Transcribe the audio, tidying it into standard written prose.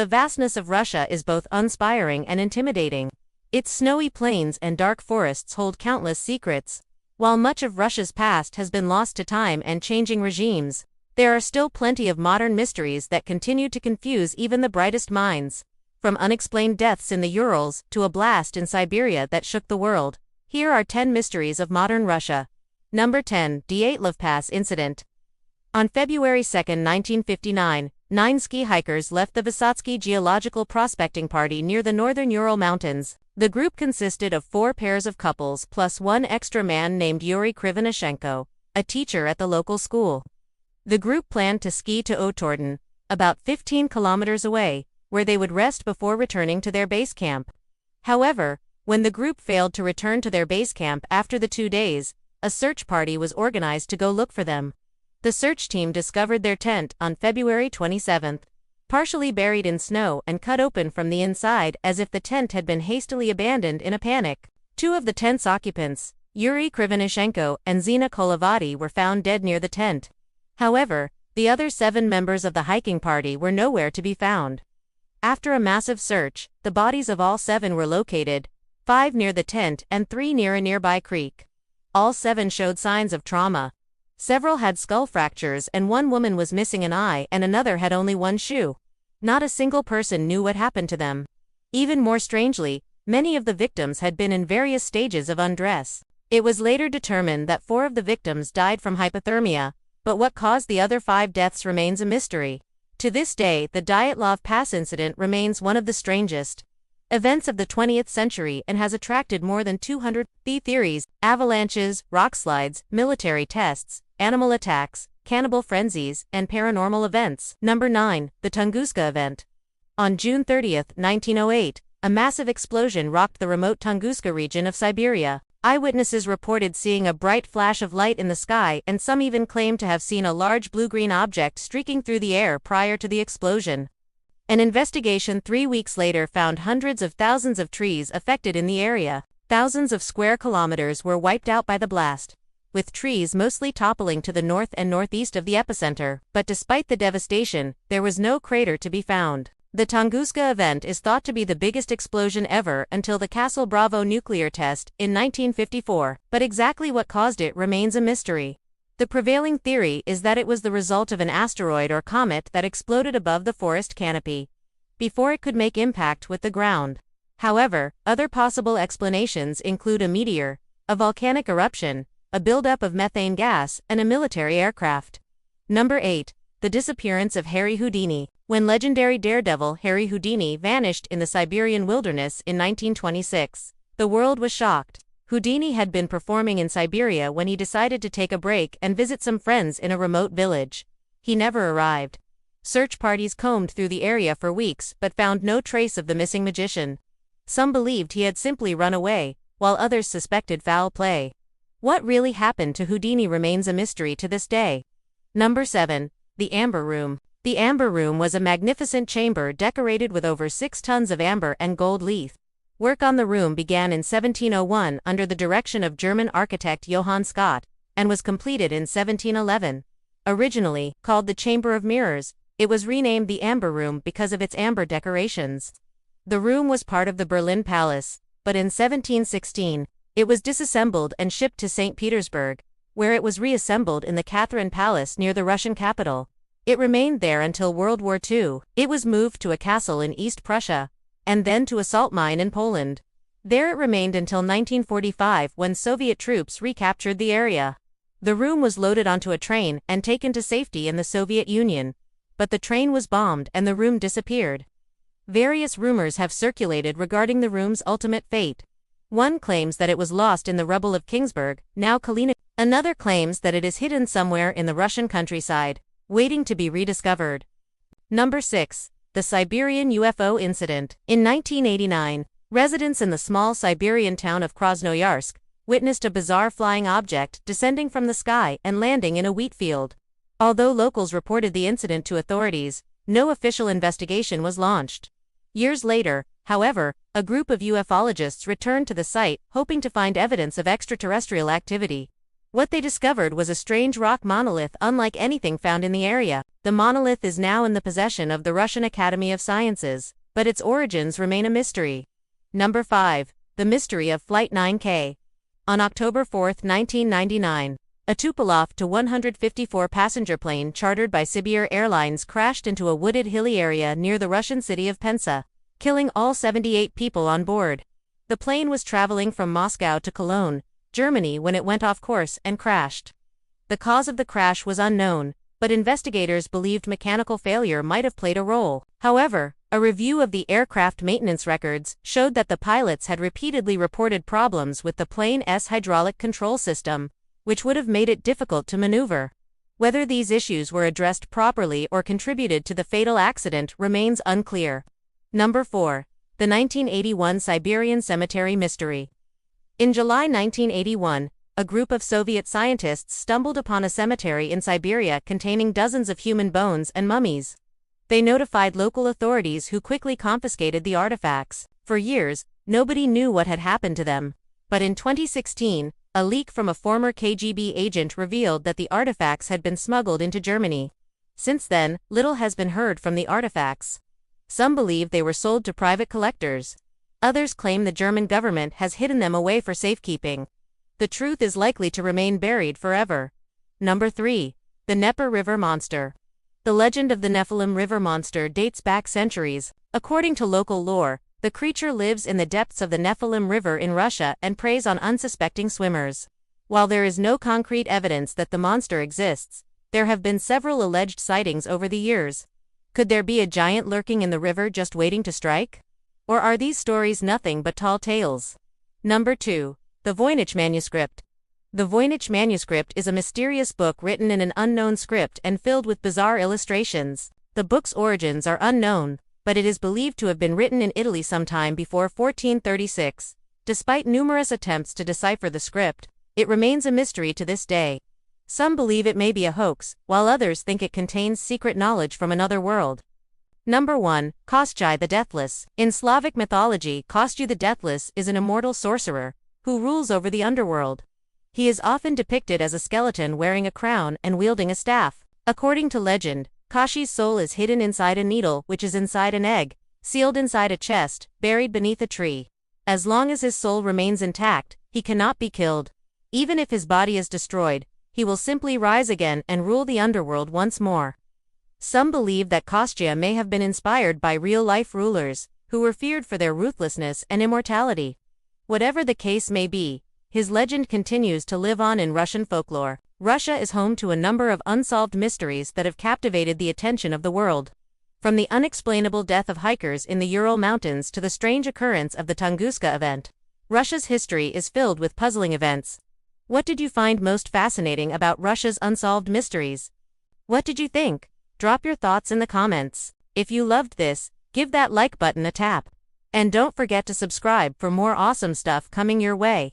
The vastness of Russia is both uninspiring and intimidating. Its snowy plains and dark forests hold countless secrets. While much of Russia's past has been lost to time and changing regimes, there are still plenty of modern mysteries that continue to confuse even the brightest minds. From unexplained deaths in the Urals to a blast in Siberia that shook the world, here are 10 mysteries of modern Russia. Number 10. Dyatlov Pass Incident. On February 2, 1959, 9 ski hikers left the Vysotsky Geological Prospecting Party near the northern Ural Mountains. The group consisted of 4 pairs of couples plus one extra man named Yuri Krivonishenko, a teacher at the local school. The group planned to ski to Otorden, about 15 kilometers away, where they would rest before returning to their base camp. However, when the group failed to return to their base camp after the 2 days, a search party was organized to go look for them. The search team discovered their tent on February 27, partially buried in snow and cut open from the inside as if the tent had been hastily abandoned in a panic. 2 of the tent's occupants, Yuri Krivonishenko and Zina Kolovati, were found dead near the tent. However, the other 7 members of the hiking party were nowhere to be found. After a massive search, the bodies of all 7 were located, 5 near the tent and 3 near a nearby creek. All 7 showed signs of trauma. Several had skull fractures and one woman was missing an eye and another had only one shoe. Not a single person knew what happened to them. Even more strangely, many of the victims had been in various stages of undress. It was later determined that 4 of the victims died from hypothermia, but what caused the other 5 deaths remains a mystery. To this day, the Dyatlov Pass incident remains one of the strangest events of the 20th century and has attracted more than 200 theories: avalanches, rockslides, military tests, animal attacks, cannibal frenzies, and paranormal events. Number 9. The Tunguska Event. On June 30, 1908, a massive explosion rocked the remote Tunguska region of Siberia. Eyewitnesses reported seeing a bright flash of light in the sky, and some even claimed to have seen a large blue-green object streaking through the air prior to the explosion. An investigation 3 weeks later found hundreds of thousands of trees affected in the area. Thousands of square kilometers were wiped out by the blast, with trees mostly toppling to the north and northeast of the epicenter. But despite the devastation, there was no crater to be found. The Tunguska event is thought to be the biggest explosion ever until the Castle Bravo nuclear test in 1954, but exactly what caused it remains a mystery. The prevailing theory is that it was the result of an asteroid or comet that exploded above the forest canopy before it could make impact with the ground. However, other possible explanations include a meteor, a volcanic eruption, a buildup of methane gas, and a military aircraft. Number 8. The disappearance of Harry Houdini. When legendary daredevil Harry Houdini vanished in the Siberian wilderness in 1926, the world was shocked. Houdini had been performing in Siberia when he decided to take a break and visit some friends in a remote village. He never arrived. Search parties combed through the area for weeks but found no trace of the missing magician. Some believed he had simply run away, while others suspected foul play. What really happened to Houdini remains a mystery to this day. Number 7. The Amber Room. The Amber Room was a magnificent chamber decorated with over 6 tons of amber and gold leaf. Work on the room began in 1701 under the direction of German architect Johann Scott, and was completed in 1711. Originally called the Chamber of Mirrors, it was renamed the Amber Room because of its amber decorations. The room was part of the Berlin Palace, but in 1716, it was disassembled and shipped to St. Petersburg, where it was reassembled in the Catherine Palace near the Russian capital. It remained there until World War II. It was moved to a castle in East Prussia, and then to a salt mine in Poland. There it remained until 1945 when Soviet troops recaptured the area. The room was loaded onto a train and taken to safety in the Soviet Union, but the train was bombed and the room disappeared. Various rumors have circulated regarding the room's ultimate fate. One claims that it was lost in the rubble of Kingsburg, now Kalina. Another claims that it is hidden somewhere in the Russian countryside, waiting to be rediscovered. Number 6. The Siberian UFO Incident. In 1989, residents in the small Siberian town of Krasnoyarsk witnessed a bizarre flying object descending from the sky and landing in a wheat field. Although locals reported the incident to authorities, no official investigation was launched. Years later, however, a group of ufologists returned to the site, hoping to find evidence of extraterrestrial activity. What they discovered was a strange rock monolith unlike anything found in the area. The monolith is now in the possession of the Russian Academy of Sciences, but its origins remain a mystery. Number 5. The Mystery of Flight 9K. On October 4, 1999, a Tupolev Tu-154 passenger plane chartered by Sibir Airlines crashed into a wooded hilly area near the Russian city of Penza, killing all 78 people on board. The plane was traveling from Moscow to Cologne, Germany when it went off course and crashed. The cause of the crash was unknown, but investigators believed mechanical failure might have played a role. However, a review of the aircraft maintenance records showed that the pilots had repeatedly reported problems with the plane's hydraulic control system, which would have made it difficult to maneuver. Whether these issues were addressed properly or contributed to the fatal accident remains unclear. Number 4. The 1981 Siberian Cemetery Mystery. In July 1981, a group of Soviet scientists stumbled upon a cemetery in Siberia containing dozens of human bones and mummies. They notified local authorities who quickly confiscated the artifacts. For years, nobody knew what had happened to them. But in 2016, a leak from a former KGB agent revealed that the artifacts had been smuggled into Germany. Since then, little has been heard from the artifacts. Some believe they were sold to private collectors. Others claim the German government has hidden them away for safekeeping. The truth is likely to remain buried forever. Number 3. The Dnieper River Monster. The legend of the Nephilim River Monster dates back centuries. According to local lore, the creature lives in the depths of the Nephilim River in Russia and preys on unsuspecting swimmers. While there is no concrete evidence that the monster exists, there have been several alleged sightings over the years. Could there be a giant lurking in the river just waiting to strike? Or are these stories nothing but tall tales? Number 2. The Voynich Manuscript. The Voynich Manuscript is a mysterious book written in an unknown script and filled with bizarre illustrations. The book's origins are unknown, but it is believed to have been written in Italy sometime before 1436. Despite numerous attempts to decipher the script, it remains a mystery to this day. Some believe it may be a hoax, while others think it contains secret knowledge from another world. Number 1. Koschei the Deathless. In Slavic mythology, Koschei the Deathless is an immortal sorcerer who rules over the underworld. He is often depicted as a skeleton wearing a crown and wielding a staff. According to legend, Koschei's soul is hidden inside a needle which is inside an egg, sealed inside a chest, buried beneath a tree. As long as his soul remains intact, he cannot be killed. Even if his body is destroyed, he will simply rise again and rule the underworld once more. Some believe that Koschei may have been inspired by real-life rulers, who were feared for their ruthlessness and immortality. Whatever the case may be, his legend continues to live on in Russian folklore. Russia is home to a number of unsolved mysteries that have captivated the attention of the world. From the unexplainable death of hikers in the Ural Mountains to the strange occurrence of the Tunguska event, Russia's history is filled with puzzling events. What did you find most fascinating about Russia's unsolved mysteries? What did you think? Drop your thoughts in the comments. If you loved this, give that like button a tap. And don't forget to subscribe for more awesome stuff coming your way.